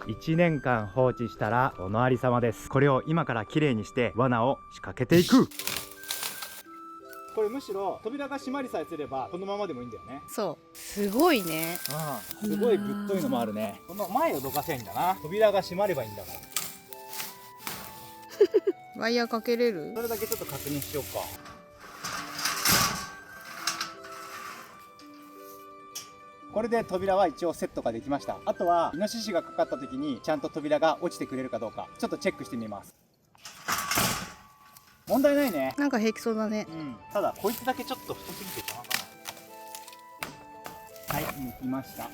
1年間放置したらおのありさまです。これを今からきれいにして罠を仕掛けていく。これむしろ扉が閉まりさえすればこのままでもいいんだよね。そう、すごいね。すごいぶっといのもあるね。この前をどかせんだな。扉が閉まればいいんだから。ワイヤーかけれる？それだけちょっと確認しようか。これで扉は一応セットができました。あとはイノシシがかかった時にちゃんと扉が落ちてくれるかどうかちょっとチェックしてみます。問題ないね。なんか平気そうだね。ただこいつだけちょっと太すぎてかな。はい、抜きました。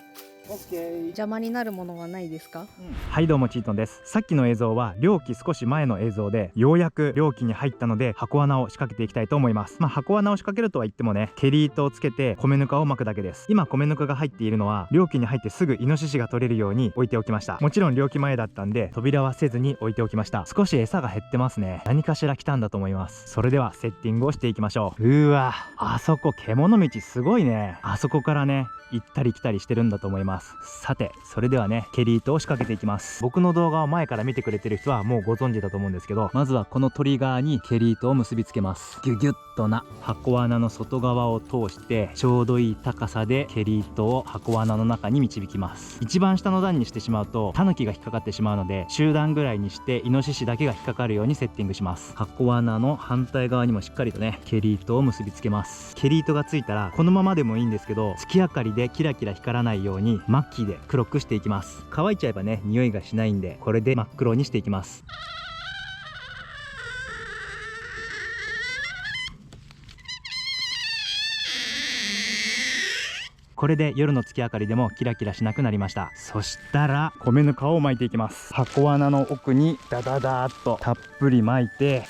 OK。邪魔になるものはないですか？はいどうもチートンです。さっきの映像は猟期少し前の映像で、ようやく猟期に入ったので箱穴を仕掛けていきたいと思います。箱穴を仕掛けるとは言ってもね、ケリ糸をつけて米ぬかを巻くだけです。今米ぬかが入っているのは猟期に入ってすぐイノシシが取れるように置いておきました。もちろん猟期前だったんで扉はせずに置いておきました。少し餌が減ってますね。何かしら来たんだと思います。それではセッティングをしていきましょう。うわ、あそこ獣道すごいね。あそこからね行ったり来たりしてるんだと思います。さてそれではね、ケリ糸を仕掛けていきます。僕の動画を前から見てくれてる人はもうご存知だと思うんですけど、まずはこのトリガーにケリ糸を結びつけます。ギュギュッとな。箱穴の外側を通してちょうどいい高さでケリ糸を箱穴の中に導きます。一番下の段にしてしまうとタヌキが引っかかってしまうので、中段ぐらいにしてイノシシだけが引っかかるようにセッティングします。箱穴の反対側にもしっかりとねケリ糸を結びつけます。ケリ糸がついたらこのままでもいいんですけど、月明かりでキラキラ光らないようにマッキーで黒くしていきます。乾いちゃえばね匂いがしないんで、これで真っ黒にしていきます。これで夜の月明かりでもキラキラしなくなりました。そしたら米ぬかを巻いていきます。箱穴の奥にダダダーっとたっぷり巻いて、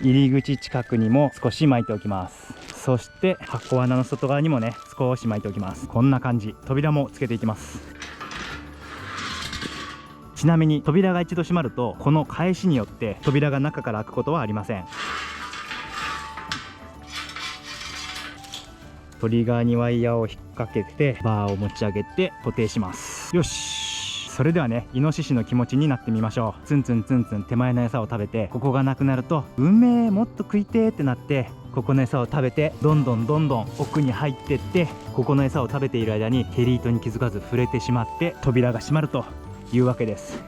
入り口近くにも少し巻いておきます。そして箱穴の外側にもね少し巻いておきます。こんな感じ。扉もつけていきます。ちなみに扉が一度閉まるとこの返しによって扉が中から開くことはありません。トリガーにワイヤーを引っ掛けてバーを持ち上げて固定します。よし、それではねイノシシの気持ちになってみましょう。ツンツンツンツン手前の餌を食べて、ここがなくなるとうめえもっと食いてーってなって、ここの餌を食べてどんどんどんどん奥に入ってって、ここの餌を食べている間にケリ糸に気づかず触れてしまって扉が閉まるというわけです。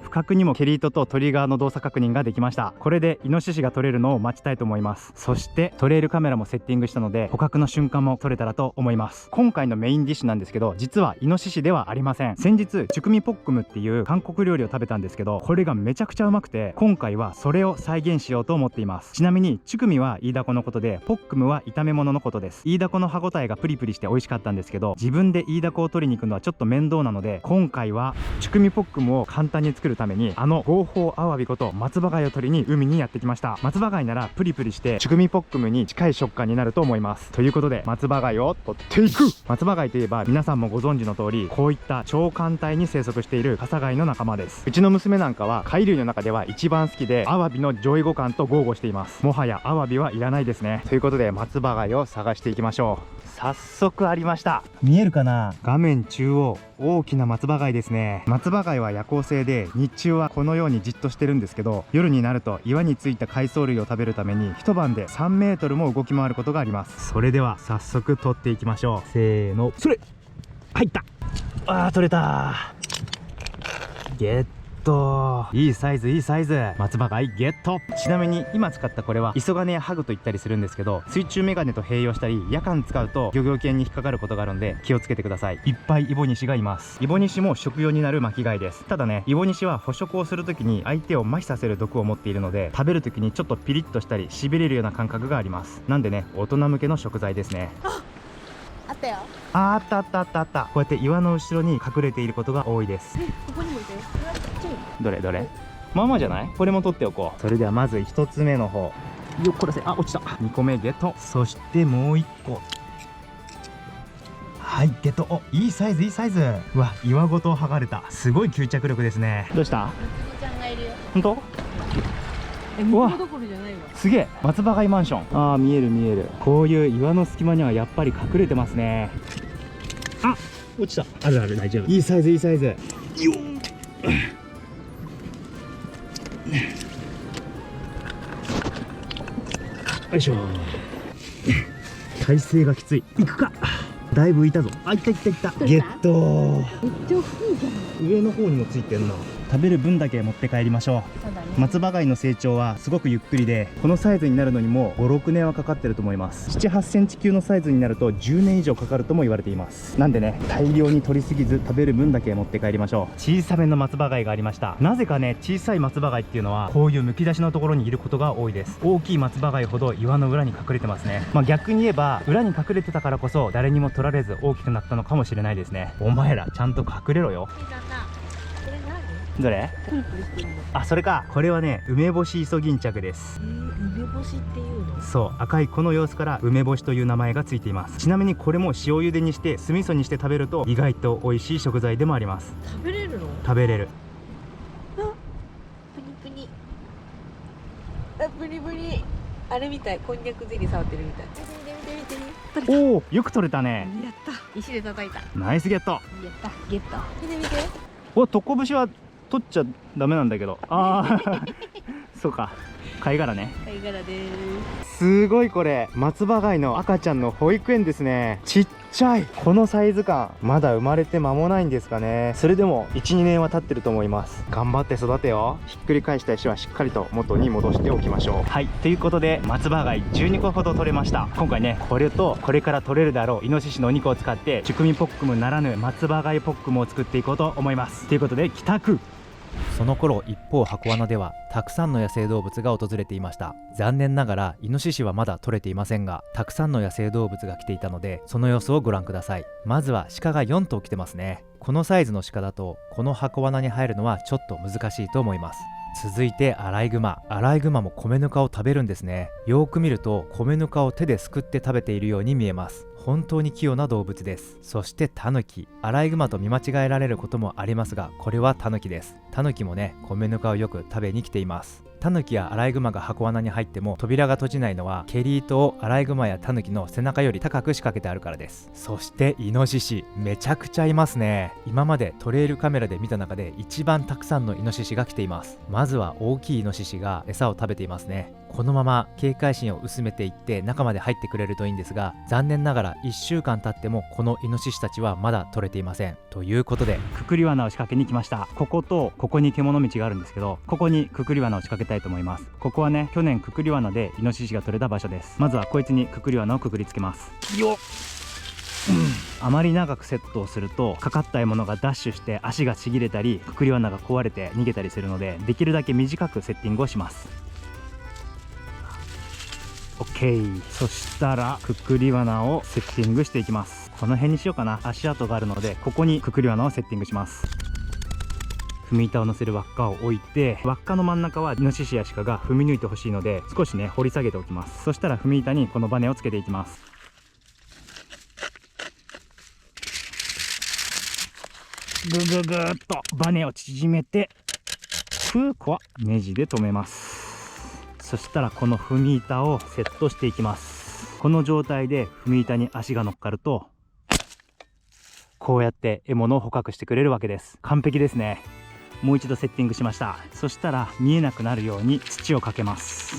不覚にもケリ糸とトリガーの動作確認ができました。これでイノシシが取れるのを待ちたいと思います。そしてトレイルカメラもセッティングしたので捕獲の瞬間も撮れたらと思います。今回のメインディッシュなんですけど、実はイノシシではありません。先日チュクミポックムっていう韓国料理を食べたんですけど、これがめちゃくちゃうまくて、今回はそれを再現しようと思っています。ちなみにチュクミはイイダコのことで、ポックムは炒め物のことです。イイダコの歯ごたえがプリプリして美味しかったんですけど、自分でイイダコを取りに行くのはちょっと面倒なので、今回はチュクミポックムを簡単に作るために合法アワビこと松葉貝を取りに海にやってきました。松葉貝ならプリプリしてチュクミポックムに近い食感になると思います。ということで松葉貝を取っていく。松葉貝といえば皆さんもご存知の通り、こういった超寒帯に生息しているカサ貝の仲間です。うちの娘なんかは貝類の中では一番好きで、アワビの上位互換と豪語しています。もはやアワビはいらないですね。ということで松葉貝を探していきましょう。早速ありました。見えるかな。画面中央大きな松葉貝ですね。松葉貝は夜行性で、日中はこのようにじっとしてるんですけど、夜になると岩についた海藻類を食べるために一晩で3メートルも動き回ることがあります。それでは早速取っていきましょう。せーの、それ入った。あー取れた。ゲット。いいサイズいいサイズ。松葉貝ゲット。ちなみに今使ったこれは磯金やハグと言ったりするんですけど、水中メガネと併用したり夜間使うと漁業犬に引っかかることがあるので気をつけてください。いっぱいイボニシがいます。イボニシも食用になる巻き貝です。ただね、イボニシは捕食をするときに相手を麻痺させる毒を持っているので、食べるときにちょっとピリッとしたりしびれるような感覚があります。なんでね、大人向けの食材ですね。あったよ。あったあったあったあった。こうやって岩の後ろに隠れていることが多いです。ここにもいたよ。どれどれ。まあまあじゃない？これも取っておこう。それではまず1つ目の方。よっこらせ。あ、落ちた。2個目ゲット。そしてもう1個。はいゲット。お、いいサイズいいサイズ。うわ、岩ごと剥がれた。すごい吸着力ですね。どうした？ちゃんがいるよ。本当？うわ向こうどころじゃないわ。すげえ、松葉貝マンション。あー、見える見える。こういう岩の隙間にはやっぱり隠れてますね。あ、落ちた。あるある、大丈夫。いいサイズいいサイズ。よっ、よいしょ。体勢がきつい。行くか。だいぶ浮いたぞ。あ、いったいったいった。ゲット。めっちゃ大きいじゃん。上の方にもついてんな。食べる分だけ持って帰りましょう。そうだね。松葉貝の成長はすごくゆっくりで、このサイズになるのにも5、6年はかかってると思います。7、8センチ級のサイズになると10年以上かかるとも言われています。なんでね、大量に取りすぎず食べる分だけ持って帰りましょう。小さめの松葉貝がありました。なぜかね、小さい松葉貝っていうのはこういうむき出しのところにいることが多いです。大きい松葉貝ほど岩の裏に隠れてますね。逆に言えば裏に隠れてたからこそ誰にも取られず大きくなったのかもしれないですね。お前らちゃんと隠れろよ。これ何？どれ？プリプリしてるの。あ、それか。これはね、梅干しイソギンチャクです。梅干しっていうの？そう、赤いこの様子から梅干しという名前がついています。ちなみにこれも塩茹でにして酢味噌にして食べると意外と美味しい食材でもあります。食べれるの？食べれる。プニプニ。あ、プニプニ。あれみたい。こんにゃくゼリー触ってるみたい。見て見て見て見て。おお、よく取れたね。やった。石で叩いた。やナイスゲット。ったゲット。見て見て。お、トコブシは取っちゃダメなんだけど。ああそうか、貝殻ね。貝殻です。すごい、これ松葉貝の赤ちゃんの保育園ですね。ちっちゃい。このサイズ感、まだ生まれて間もないんですかね。それでも 1、2年は経ってると思います。頑張って育てよ。ひっくり返した石はしっかりと元に戻しておきましょう。はい、ということで松葉貝12個ほど取れました。今回ね、これとこれから取れるであろうイノシシのお肉を使ってチュクミポックムならぬ松葉貝ポックムを作っていこうと思います。ということで帰宅。その頃一方箱罠ではたくさんの野生動物が訪れていました。残念ながらイノシシはまだ取れていませんが、たくさんの野生動物が来ていたのでその様子をご覧ください。まずは鹿が4頭来てますね。このサイズの鹿だとこの箱罠に入るのはちょっと難しいと思います。続いてアライグマ。アライグマも米ぬかを食べるんですね。よーく見ると米ぬかを手ですくって食べているように見えます。本当に器用な動物です。そしてタヌキ。アライグマと見間違えられることもありますが、これはタヌキです。タヌキもね、米ぬかをよく食べに来ています。タヌキやアライグマが箱罠に入っても扉が閉じないのはケリ糸をアライグマやタヌキの背中より高く仕掛けてあるからです。そしてイノシシ、めちゃくちゃいますね。今までトレイルカメラで見た中で一番たくさんのイノシシが来ています。まずは大きいイノシシが餌を食べていますね。このまま警戒心を薄めていって中まで入ってくれるといいんですが、残念ながら1週間経ってもこのイノシシたちはまだ取れていません。ということでくくり罠を仕掛けに来ました。こことここに獣道があるんですけど、ここにくくり罠を仕掛けたいと思います。ここはね、去年くくり罠でイノシシが取れた場所です。まずはこいつにくくり罠をくくりつけます。よっ、あまり長くセットをするとかかった獲物がダッシュして足がちぎれたりくくり罠が壊れて逃げたりするので、できるだけ短くセッティングをします。 OK。 そしたらくくり罠をセッティングしていきます。この辺にしようかな。足跡があるのでここにくくり罠をセッティングします。踏み板を乗せる輪っかを置いて、輪っかの真ん中はイノシシや鹿が踏み抜いてほしいので少しね掘り下げておきます。そしたら踏み板にこのバネをつけていきます。ぐぐぐーっとバネを縮めて怖っ、ネジで留めます。そしたらこの踏み板をセットしていきます。この状態で踏み板に足が乗っかるとこうやって獲物を捕獲してくれるわけです。完璧ですね。もう一度セッティングしました。そしたら見えなくなるように土をかけます。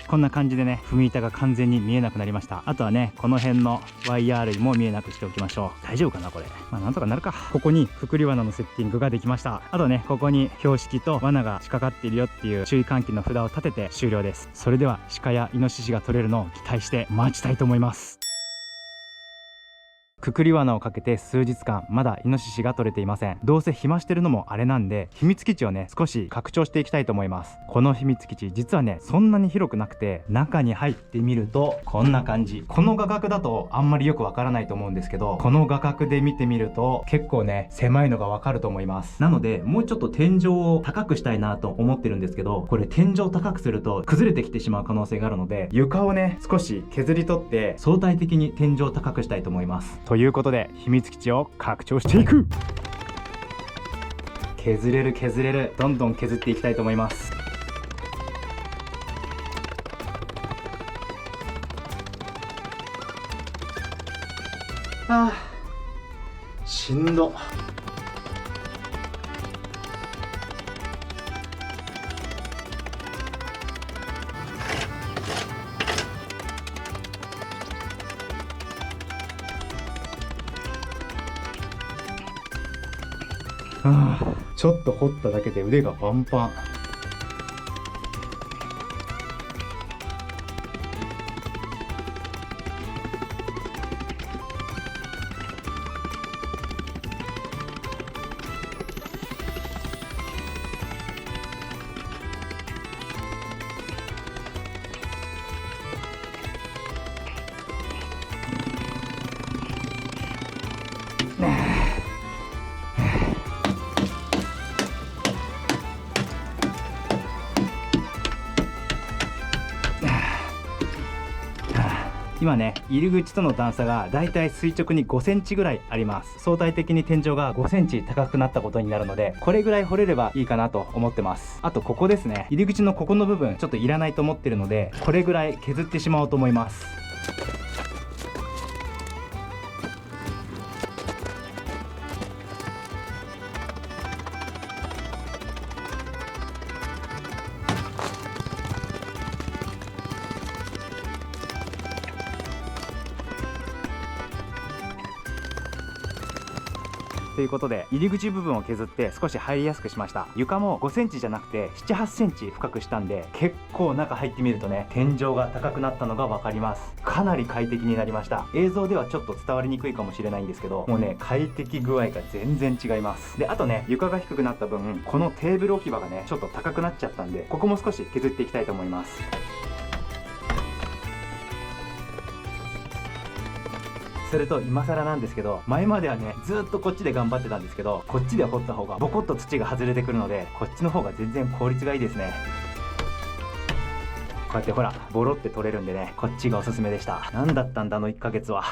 こんな感じでね、踏み板が完全に見えなくなりました。あとはね、この辺のワイヤー類も見えなくしておきましょう。大丈夫かなこれ。なんとかなるか。ここにくくり罠のセッティングができました。あとね、ここに標識と罠が仕掛かっているよっていう注意喚起の札を立てて終了です。それでは鹿やイノシシが取れるのを期待して待ちたいと思います。くくり罠をかけて数日間まだイノシシが取れていません。どうせ暇してるのもあれなんで、秘密基地をね少し拡張していきたいと思います。この秘密基地実はねそんなに広くなくて、中に入ってみるとこんな感じ。この画角だとあんまりよくわからないと思うんですけど、この画角で見てみると結構ね狭いのがわかると思います。なのでもうちょっと天井を高くしたいなと思ってるんですけど、これ天井高くすると崩れてきてしまう可能性があるので、床をね少し削り取って相対的に天井を高くしたいと思います。ということで秘密基地を拡張していく。削れるどんどん削っていきたいと思います。あーしんど。ちょっと掘っただけで腕がパンパン。今ね、入り口との段差がだいたい垂直に5センチぐらいあります。相対的に天井が5センチ高くなったことになるので、これぐらい掘れればいいかなと思ってます。あとここですね、入り口のここの部分ちょっといらないと思ってるので、これぐらい削ってしまおうと思います。ということで入り口部分を削って少し入りやすくしました。床も5センチじゃなくて7、8センチ深くしたんで、結構中入ってみるとね、天井が高くなったのが分かります。かなり快適になりました。映像ではちょっと伝わりにくいかもしれないんですけど、もうね、快適具合が全然違います。で、あとね、床が低くなった分、このテーブル置き場がね、ちょっと高くなっちゃったんで、ここも少し削っていきたいと思います。それと今更なんですけど、前まではねずっとこっちで頑張ってたんですけど、こっちで掘った方がボコッと土が外れてくるので、こっちの方が全然効率がいいですね。こうやってほらボロって取れるんでね、こっちがおすすめでした。何だったんだあの1ヶ月は。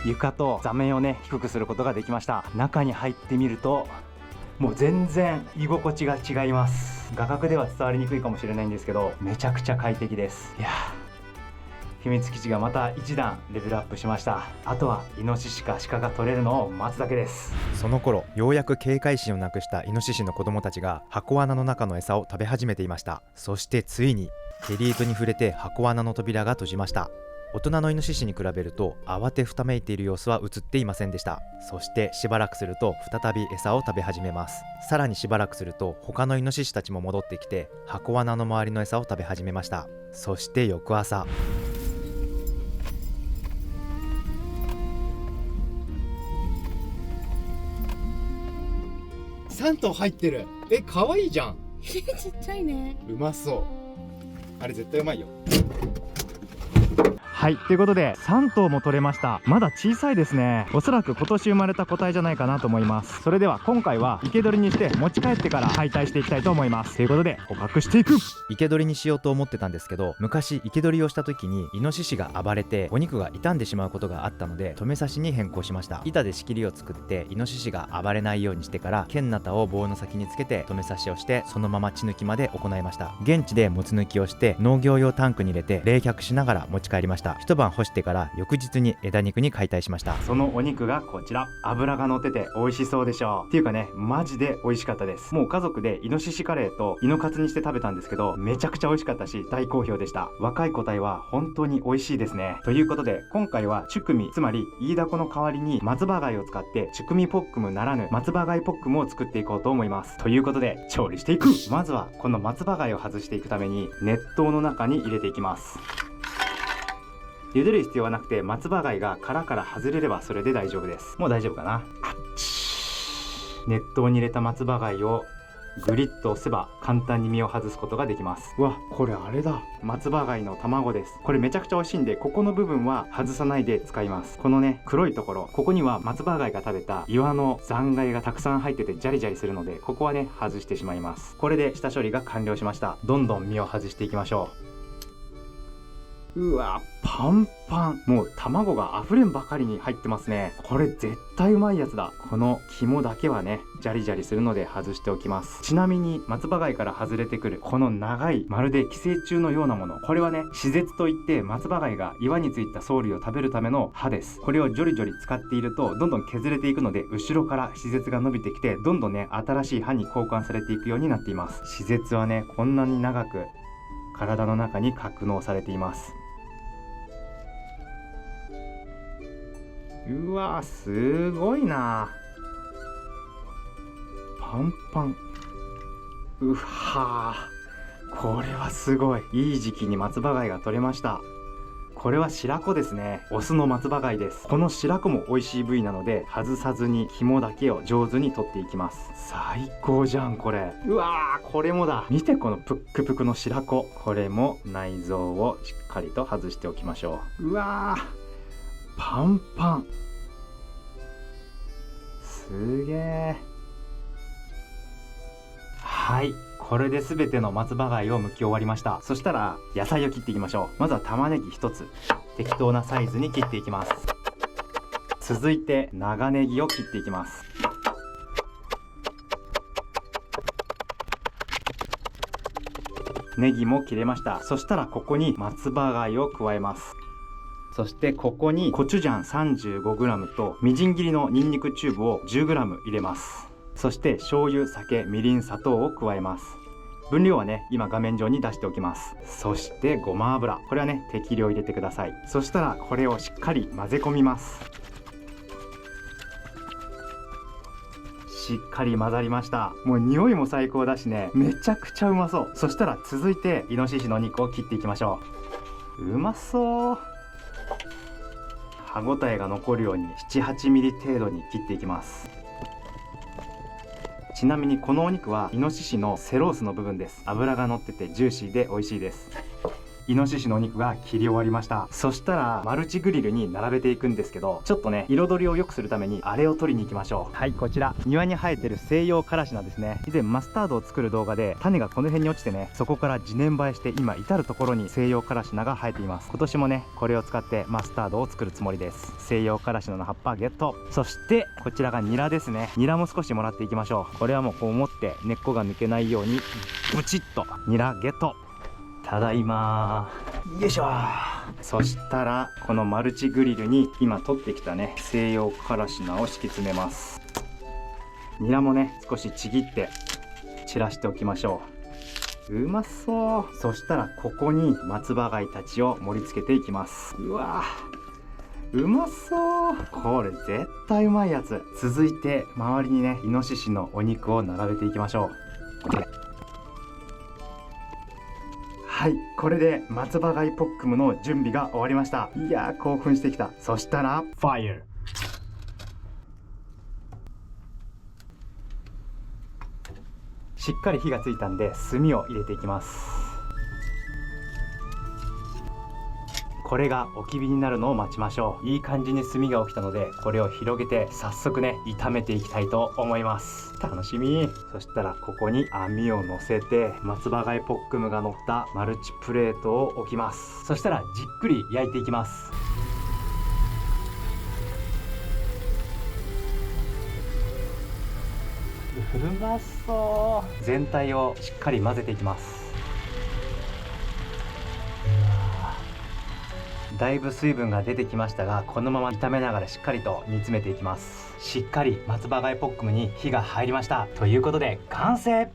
床と座面をね低くすることができました。中に入ってみるともう全然居心地が違います。画角では伝わりにくいかもしれないんですけど、めちゃくちゃ快適です。いやー、秘密基地がまた一段レベルアップしました。あとはイノシシかシカが取れるのを待つだけです。その頃、ようやく警戒心をなくしたイノシシの子供たちが箱穴の中の餌を食べ始めていました。そしてついにケリ糸に触れて箱穴の扉が閉じました。大人のイノシシに比べると慌てふためいている様子は映っていませんでした。そしてしばらくすると再び餌を食べ始めます。さらにしばらくすると他のイノシシたちも戻ってきて箱穴の周りの餌を食べ始めました。そして翌朝、3頭入ってる。可愛いじゃん。ちっちゃいね。うまそう。あれ絶対うまいよ。はい、ということで3頭も取れました。まだ小さいですね。おそらく今年生まれた個体じゃないかなと思います。それでは今回は生け捕りにして持ち帰ってから解体していきたいと思います。ということで捕獲していく。生け捕りにしようと思ってたんですけど、昔生け捕りをした時にイノシシが暴れてお肉が傷んでしまうことがあったので、止め刺しに変更しました。板で仕切りを作ってイノシシが暴れないようにしてから、剣ナタを棒の先につけて止め刺しをして、そのまま血抜きまで行いました。現地でもつ抜きをして農業用タンクに入れて冷却しながら持ち帰りました。一晩干してから翌日に枝肉に解体しました。そのお肉がこちら。脂が乗ってて美味しそうでしょう。っていうかね、マジで美味しかったです。もう家族でイノシシカレーとイノカツにして食べたんですけど、めちゃくちゃ美味しかったし大好評でした。若い個体は本当に美味しいですね。ということで今回はチュクミ、つまりイイダコの代わりに松葉貝を使ってチュクミポックムならぬ松葉貝ポックムを作っていこうと思います。ということで調理していく。まずはこの松葉貝を外していくために熱湯の中に入れていきます。茹でる必要はなくて、松葉貝が殻から外れればそれで大丈夫です。もう大丈夫かな。あっち。熱湯に入れた松葉貝をグリッと押せば簡単に身を外すことができます。うわ、これあれだ。松葉貝の卵です。これめちゃくちゃ美味しいんで、ここの部分は外さないで使います。このね、黒いところ、ここには松葉貝が食べた岩の残骸がたくさん入っててジャリジャリするので、ここはね、外してしまいます。これで下処理が完了しました。どんどん身を外していきましょう。うわ、パンパン。もう卵が溢れんばかりに入ってますね。これ絶対うまいやつだ。この肝だけはね、ジャリジャリするので外しておきます。ちなみに松葉貝から外れてくるこの長い、まるで寄生虫のようなもの、これはね、歯舌といって松葉貝が岩についた藻類を食べるための歯です。これをジョリジョリ使っているとどんどん削れていくので、後ろから歯舌が伸びてきて、どんどんね、新しい歯に交換されていくようになっています。歯舌はね、こんなに長く体の中に格納されています。うわー、すごいな。パンパン。うはー、これはすごい。いい時期に松葉貝が取れました。これは白子ですね。オスの松葉貝です。この白子も美味しい部位なので、外さずに肝だけを上手に取っていきます。最高じゃんこれ。うわー、これもだ。見てこのプックプクの白子。これも内臓をしっかりと外しておきましょう。うわー、パンパン。すげえ。はい、これで全ての松葉貝を剥き終わりました。そしたら野菜を切っていきましょう。まずは玉ねぎ1つ、適当なサイズに切っていきます。続いて長ネギを切っていきます。ネギも切れました。そしたらここに松葉貝を加えます。そしてここにコチュジャン 35g とみじん切りのニンニクチューブを 10g 入れます。そして醤油、酒、みりん、砂糖を加えます。分量はね、今画面上に出しておきます。そしてごま油、これはね、適量入れてください。そしたらこれをしっかり混ぜ込みます。しっかり混ざりました。もう匂いも最高だしね、めちゃくちゃうまそう。そしたら続いてイノシシの肉を切っていきましょう。うまそう。歯ごたえが残るように 7,8 ミリ程度に切っていきます。ちなみにこのお肉はイノシシのセロースの部分です。脂が乗っててジューシーで美味しいです。イノシシのお肉が切り終わりました。そしたらマルチグリルに並べていくんですけど、ちょっとね、彩りを良くするためにあれを取りに行きましょう。はい、こちら庭に生えてる西洋からし菜ですね。以前マスタードを作る動画で種がこの辺に落ちてね、そこから自然映えして今至る所に西洋からし菜が生えています。今年もね、これを使ってマスタードを作るつもりです。西洋からし菜の葉っぱゲット。そしてこちらがニラですね。ニラも少しもらっていきましょう。これはもうこう持って根っこが抜けないようにブチッとニラゲット。ただいまー。よいしょー。そしたらこのマルチグリルに今取ってきたね、西洋からし菜を敷き詰めます。ニラもね、少しちぎって散らしておきましょう。うまそう。そしたらここに松葉貝たちを盛り付けていきます。うわー、うまそう。これ絶対うまいやつ。続いて周りにね、イノシシのお肉を並べていきましょう。はい、これで松葉貝ポックムの準備が終わりました。いやー、興奮してきた。そしたらファイヤー。しっかり火がついたんで炭を入れていきます。これがおき火になるのを待ちましょう。いい感じに炭が起きたので、これを広げて早速ね、炒めていきたいと思います。楽しみ。そしたらここに網を乗せて松葉貝ポックムが乗ったマルチプレートを置きます。そしたらじっくり焼いていきます。うまそう。全体をしっかり混ぜていきます。だいぶ水分が出てきましたが、このまま炒めながらしっかりと煮詰めていきます。しっかり松葉貝ポックムに火が入りました。ということで完成。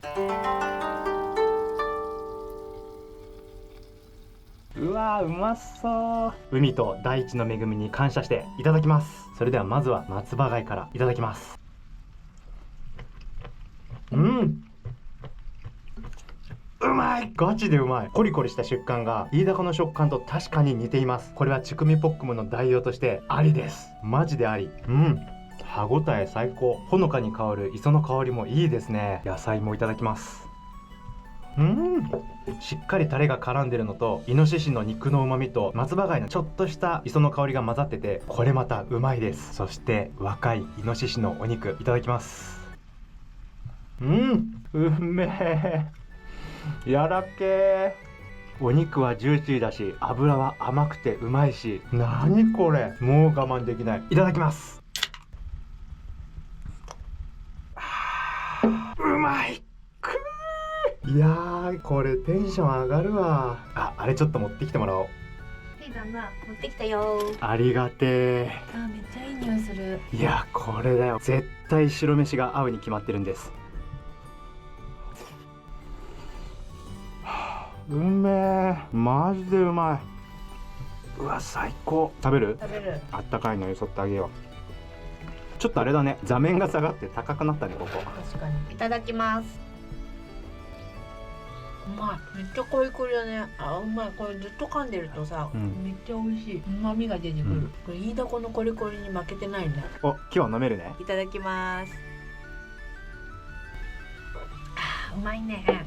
うわー、うまそう。海と大地の恵みに感謝していただきます。それではまずは松葉貝からいただきます。うまい。ガチでうまい。コリコリした食感がイイダコの食感と確かに似ています。これはチュクミポックムの代用としてありです。マジであり。歯ごたえ最高。ほのかに香る磯の香りもいいですね。野菜もいただきます。しっかりタレが絡んでるのと、イノシシの肉の旨味と松葉貝のちょっとした磯の香りが混ざってて、これまたうまいです。そして若いイノシシのお肉いただきます。うめえ。やらけー。お肉はジューシーだし、油は甘くてうまいし、何これ、もう我慢できない。いただきます。うまい。いやー、これテンション上がるわ。あれちょっと持ってきてもらおう。旦那持ってきたよ。ありがてめっちゃいい匂いする。ー。いや、これだよ。絶対白飯が合うに決まってるんです。うめえ、マジでうまい。うわ、最高。食べる？食べる。あったかいのよそってあげよう。ちょっとあれだね、座面が下がって高くなったね、ここ。確かに。いただきます。うまい。めっちゃコリコリだね。うまい。これずっと噛んでるとさ、めっちゃ美味しい。旨味が出てくる。これイイダコのコリコリに負けてないね。お、今日は飲めるね。いただきます。うまいね。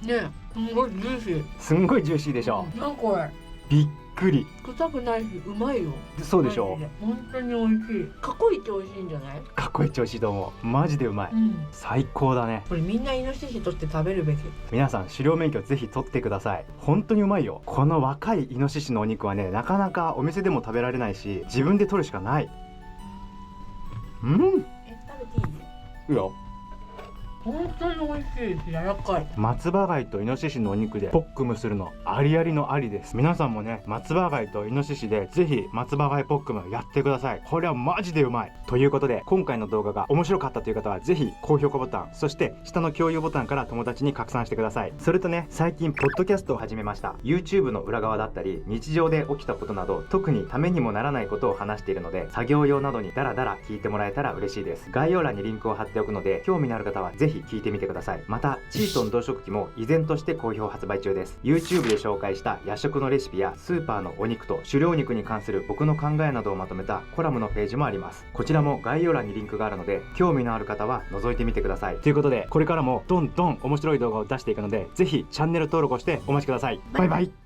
ね、すごいジューシー。すんごいジューシーでしょ。なんこれ。びっくり。臭くないし、うまいよ。そうでしょ。本当に美味しい。過去一美味しいんじゃない？かっこいい調子と思う。マジでうまい。最高だね。これみんなイノシシ取って食べるべき。皆さん狩猟免許ぜひ取ってください。本当にうまいよ。この若いイノシシのお肉はね、なかなかお店でも食べられないし、自分で取るしかない。食べていい？いいよ。本当に美味しい。柔らかい。松葉貝とイノシシのお肉でポックムするのありありのありです。皆さんもね、松葉貝とイノシシでぜひ松葉貝ポックムやってください。これはマジでうまい。ということで、今回の動画が面白かったという方はぜひ高評価ボタン、そして下の共有ボタンから友達に拡散してください。それとね、最近ポッドキャストを始めました。 YouTube の裏側だったり日常で起きたことなど、特にためにもならないことを話しているので、作業用などにダラダラ聞いてもらえたら嬉しいです。概要欄にリンクを貼っておくので、興味のある方はぜひ聞いてみてください。またチートン同色機も依然として好評発売中です。 YouTube で紹介した夜食のレシピやスーパーのお肉と狩猟肉に関する僕の考えなどをまとめたコラムのページもあります。こちらも概要欄にリンクがあるので、興味のある方は覗いてみてください。ということで、これからもどんどん面白い動画を出していくので、ぜひチャンネル登録をしてお待ちください。バイバイ。